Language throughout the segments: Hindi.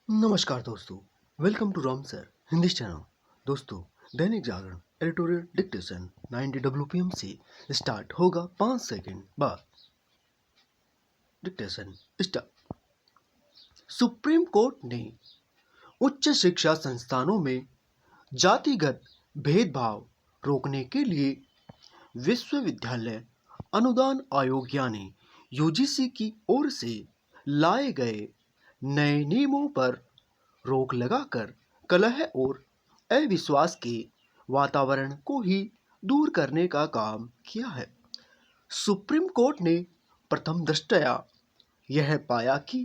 नमस्कार दोस्तों, welcome to Ram sir Hindi channel. दोस्तों, Dainik Jagran editorial dictation 90 WPM से स्टार्ट होगा 5 सेकंड बाद। Dictation start. सुप्रीम कोर्ट ने उच्च शिक्षा संस्थानों में जातिगत भेदभाव रोकने के लिए विश्वविद्यालय अनुदान आयोग यानी यूजीसी की ओर से लाए गए नए नियमों पर रोक लगाकर कलह और अविश्वास के वातावरण को ही दूर करने का काम किया है। सुप्रीम कोर्ट ने प्रथम दृष्टया यह पाया कि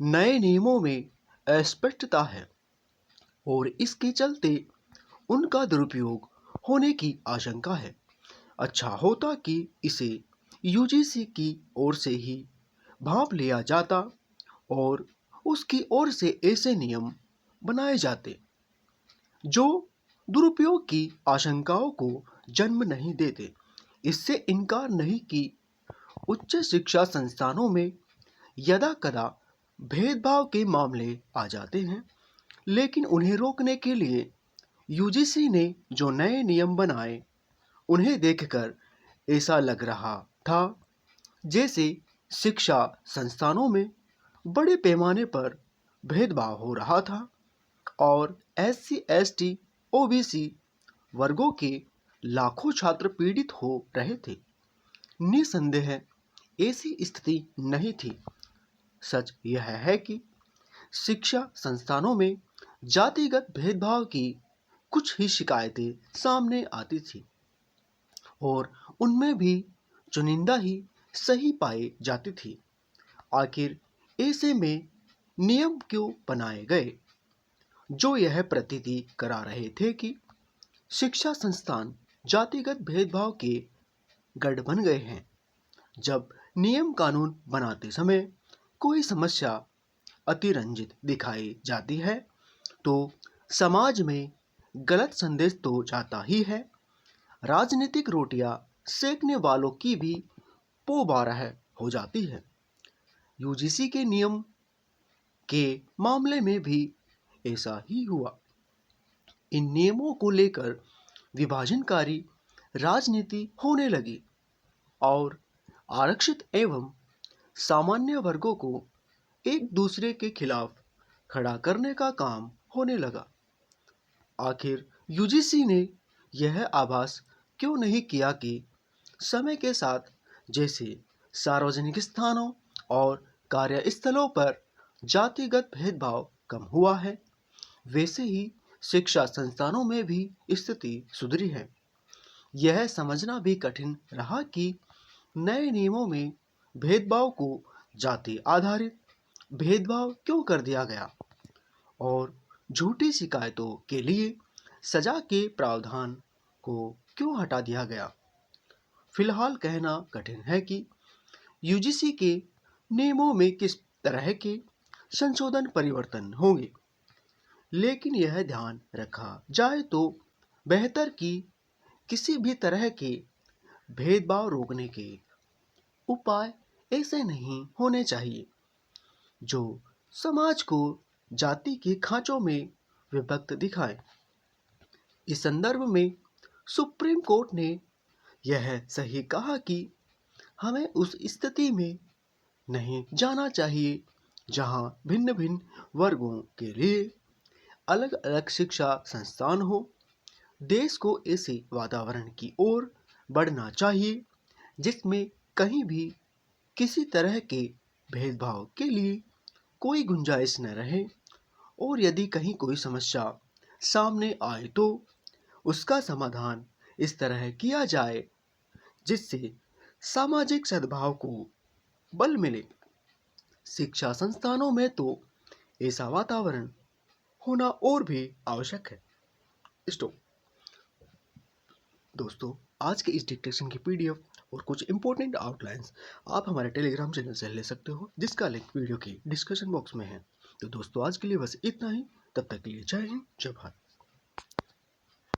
नए नियमों में अस्पष्टता है और इसके चलते उनका दुरुपयोग होने की आशंका है। अच्छा होता कि इसे यूजीसी की ओर से ही भांप लिया जाता और उसकी ओर से ऐसे नियम बनाए जाते जो दुरुपयोग की आशंकाओं को जन्म नहीं देते। इससे इनकार नहीं कि उच्च शिक्षा संस्थानों में यदा कदा भेदभाव के मामले आ जाते हैं, लेकिन उन्हें रोकने के लिए यूजीसी ने जो नए नियम बनाए उन्हें देखकर ऐसा लग रहा था जैसे शिक्षा संस्थानों में बड़े पैमाने पर भेदभाव हो रहा था और SC, ST, OBC वर्गों के लाखों छात्र पीड़ित हो रहे थे। निसंदेह ऐसी स्थिति नहीं थी। सच यह है कि शिक्षा संस्थानों में जातिगत भेदभाव की कुछ ही शिकायतें सामने आती थी और उनमें भी चुनिंदा ही सही पाई जाती थी। आखिर ऐसे में नियम क्यों बनाए गए जो यह प्रतीति करा रहे थे कि शिक्षा संस्थान जातिगत भेदभाव के गढ़ बन गए हैं। जब नियम कानून बनाते समय कोई समस्या अतिरंजित दिखाई जाती है तो समाज में गलत संदेश तो जाता ही है, राजनीतिक रोटियां सेकने वालों की भी पोबारह हो जाती है। यूजीसी के नियम के मामले में भी ऐसा ही हुआ। इन नियमों को लेकर विभाजनकारी राजनीति होने लगी और आरक्षित एवं सामान्य वर्गों को एक दूसरे के खिलाफ खड़ा करने का काम होने लगा। आखिर यूजीसी ने यह आभास क्यों नहीं किया कि समय के साथ जैसे सार्वजनिक स्थानों और कार्यस्थलों पर जातिगत भेदभाव कम हुआ है, वैसे ही शिक्षा संस्थानों में भी स्थिति सुधरी है। यह समझना भी कठिन रहा कि नए नियमों में भेदभाव को जाति आधारित भेदभाव क्यों कर दिया गया और झूठी शिकायतों के लिए सजा के प्रावधान को क्यों हटा दिया गया। फिलहाल कहना कठिन है कि यूजीसी के नियमों में किस तरह के संशोधन परिवर्तन होंगे, लेकिन यह ध्यान रखा जाए तो बेहतर कि किसी भी तरह के भेदभाव रोकने के उपाय ऐसे नहीं होने चाहिए जो समाज को जाति के खांचों में विभक्त दिखाए। इस संदर्भ में सुप्रीम कोर्ट ने यह सही कहा कि हमें उस स्थिति में नहीं जाना चाहिए जहां भिन्न भिन्न वर्गों के लिए अलग अलग शिक्षा संस्थान हो। देश को ऐसे वातावरण की ओर बढ़ना चाहिए जिसमें कहीं भी किसी तरह के भेदभाव के लिए कोई गुंजाइश न रहे और यदि कहीं कोई समस्या सामने आए तो उसका समाधान इस तरह किया जाए जिससे सामाजिक सद्भाव को बल मिले। शिक्षा संस्थानों में तो ऐसा वातावरण होना और भी आवश्यक है। स्टॉप। दोस्तों, आज के इस डिक्टेशन की PDF और कुछ इंपॉर्टेंट आउटलाइंस आप हमारे टेलीग्राम चैनल से ले सकते हो, जिसका लिंक वीडियो की डिस्क्रिप्शन बॉक्स में है। तो दोस्तों, आज के लिए बस इतना ही। तब तक के लिए जय हिंद, जय भारत।